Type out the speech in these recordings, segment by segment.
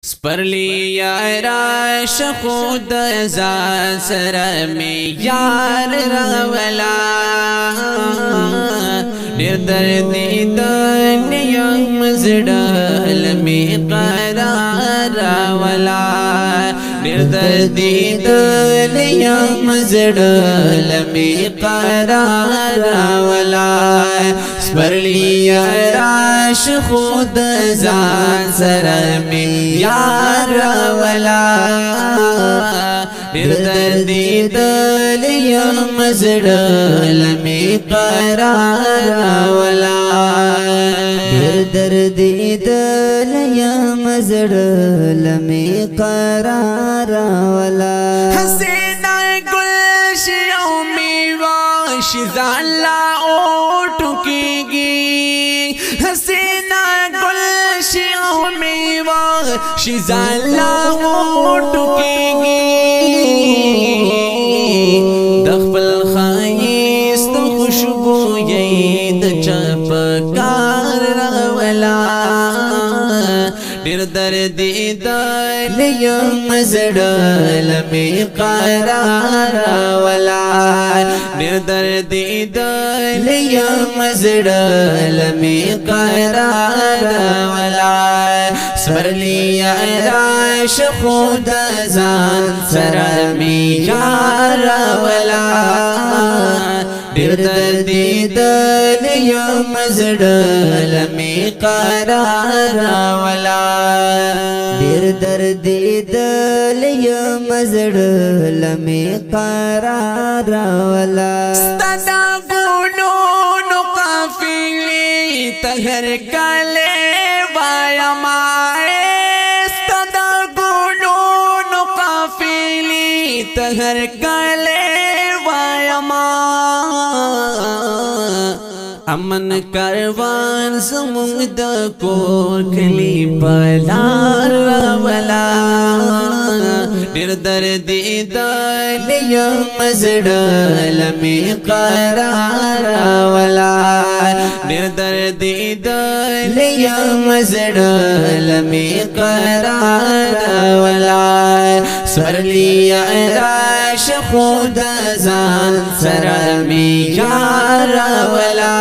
سپرلی راش خود زان سر می یار رولا دیر دردی دنیم زدل می قرار رولا دیر دردی دنیم زدل می قرار رولا سپرلی راش خود زان سر می یار ولا دیر دردی دلیم زدل می قرار ولا دیر دردی دلیم زدل می قرار ولا حسینہ گلشی امی واشی زالا اوٹو کی گی حسینہ گلشی امی واشی زالا اوٹو کی گی دخبل خائست خوشبو یید چپکار رولا دیر دردی دلیم زدل می قرار ولا دیر دردی دلیم زدل می قرار ولا سپرلی راش خود زان سر می یار ولا دیر دردی دلیم زدل می قرار ولا دیر دردی دلیم زدل می قرار ولا ستا گلون قافلی تهر کلے وایا مائے ستا گلون قافلی تهر کلے وایا امن کاروان زمونږ د کور کلی پلار ولا ډېر دردي دلیم زړه می قرار ولا ډېر دردي دلیم زړه می قرار ولا سپرلی راش خود ځان سره می یار ولا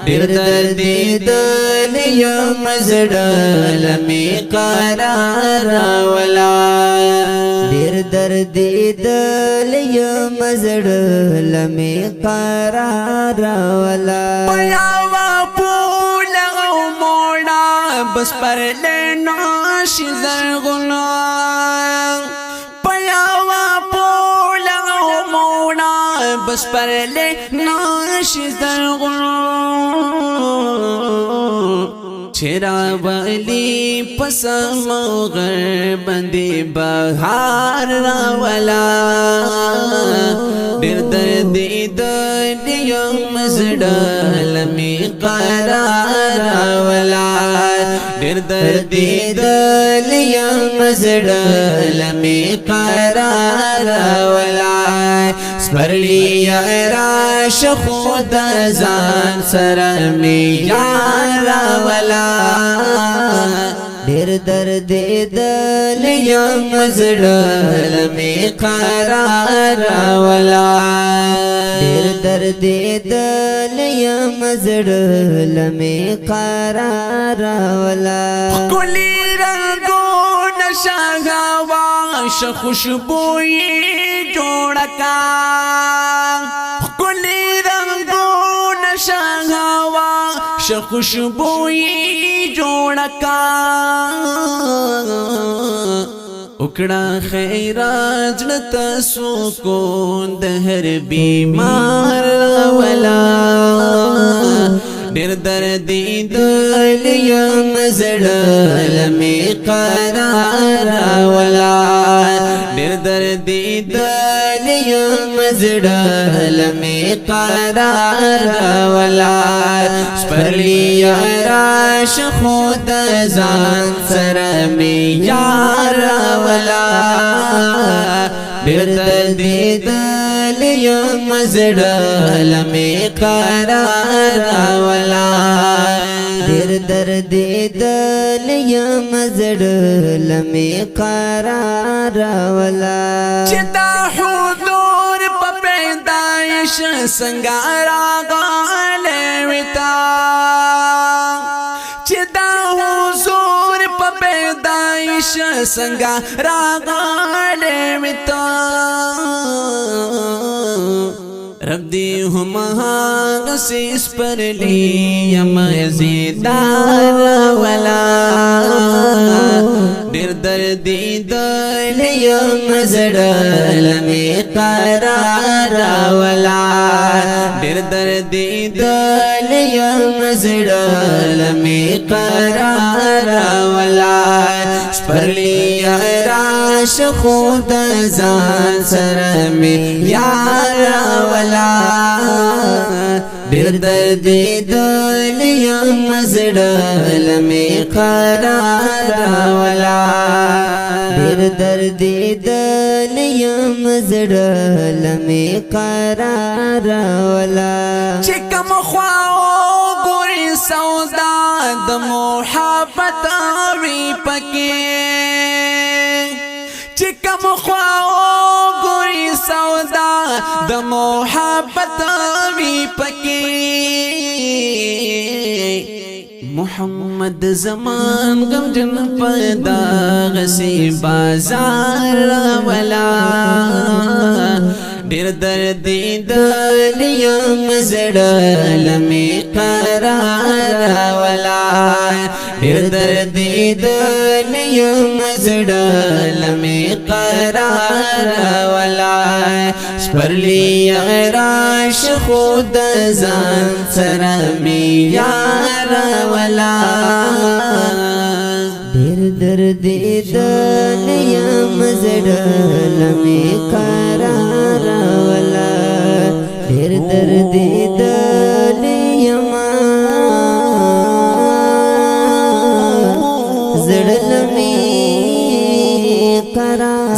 دیر دردی دلیم زدل می قرار ولا دیر دردی دلیم زدل می قرار ولا پیاوا پولا موڑا بس پر لینا شی زرغنا پیاوا پولا موڑا بس پر لینا شی زرغنا چرا والی پسم غر بندی بہار ولا دیر دردی دلیم زدل می قرار ولا دیر دردی دلیم زدل می قرار ولا سپرلی راش خود زان سر می یار ولا دیر دردی دلیم زدل می قرار ولا دیر دردی دلیم زدل می قرار ولا کلی رنگون شاہواش خوشبوئی جوڑکا کلی رنگون شاہواش خوشبوئی جوڑکا اکڑا خیرات زړه سکون د هر بیمار ولا ډېر دردي دلیم زړه می قرار ولا ډېر دردي دلیم زړه می قرار ولا سپرلی راش خود ځان سره می یار ولا ډېر دردي مزړه لمې قرار ولا ډېر درد دل یم زړه لمې قرار ولا چې دا حضور په پیدایش څنګه راغلی وي تا چې دا حضور په پیدایش څنګه راغلی وي تا رب دی هم غسیس پر لی مزیدار ولا ډېر دردی دل یم زړه لمې قرار ولا ډېر دردی دل یم زړه لمې قرار ولا سپرلی راش خود ځان سره مې یار ولا ډېر درد دل یم زړه لمې قرار ولا ډېر درد دل یم زړه لمې قرار ولا چې کوم خوا ګورې سودا د محبت وي پکې چې کوم خوا ګورې سودا د محبت وي پکې محمد زمان غمجن پیدا غسی بازار ولا ډېر درد دل یم زړه لمې قرار ولا ډېر درد دل یم زړه لمې قرار ولا سپرلی راش خود ځان سره مې یار ولا ډېر درد دل یم زړه لمې قرار ولا ډېر درد دل یم زړه لمې قرار